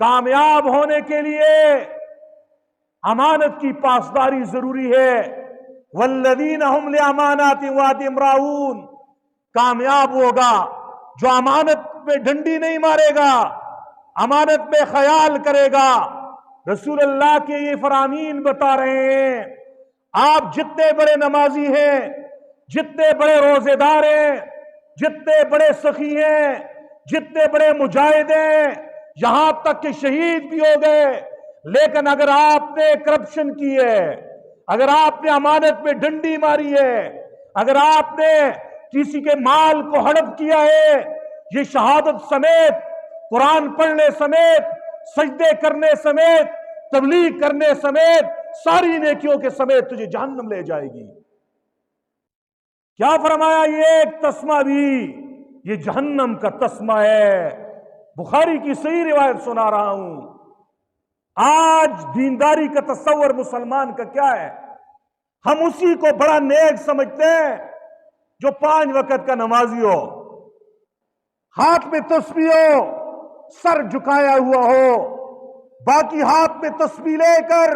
کامیاب ہونے کے لیے امانت کی پاسداری ضروری ہے۔ والذین هم لاماناتهم وعدهم راعون، کامیاب ہوگا جو امانت پہ ڈنڈی نہیں مارے گا، امانت پہ خیال کرے گا۔ رسول اللہ کے یہ فرامین بتا رہے ہیں، آپ جتنے بڑے نمازی ہیں، جتنے بڑے روزے دار ہیں، جتنے بڑے سخی ہیں، جتنے بڑے مجاہد ہیں، یہاں تک کہ شہید بھی ہو گئے، لیکن اگر آپ نے کرپشن کی ہے، اگر آپ نے امانت پہ ڈنڈی ماری ہے، اگر آپ نے کسی کے مال کو ہڑپ کیا ہے، یہ شہادت سمیت، قرآن پڑھنے سمیت، سجدے کرنے سمیت، تبلیغ کرنے سمیت، ساری نیکیوں کے سمیت تجھے جہنم لے جائے گی۔ کیا فرمایا؟ یہ ایک تسمہ بھی یہ جہنم کا تسمہ ہے۔ بخاری کی صحیح روایت سنا رہا ہوں۔ آج دینداری کا تصور مسلمان کا کیا ہے؟ ہم اسی کو بڑا نیک سمجھتے ہیں جو 5 وقت کا نمازی ہو، ہاتھ میں تسبیح ہو، سر جھکایا ہوا ہو، باقی ہاتھ میں تسبیح لے کر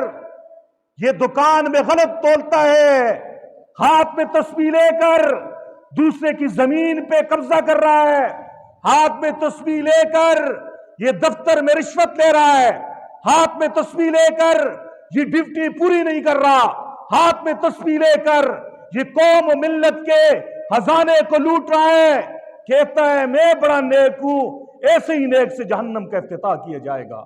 یہ دکان میں غلط تولتا ہے، ہاتھ میں تسبیح لے کر دوسرے کی زمین پہ قبضہ کر رہا ہے، ہاتھ میں تسبیح لے کر یہ دفتر میں رشوت لے رہا ہے، ہاتھ میں تسبیح لے کر یہ ڈیوٹی پوری نہیں کر رہا، ہاتھ میں تسبیح لے کر یہ قوم و ملت کے خزانے کو لوٹ رہا ہے، کہتا ہے میں بڑا نیک ہوں، ایسے ہی نیک سے جہنم کا افتتاح کیا جائے گا۔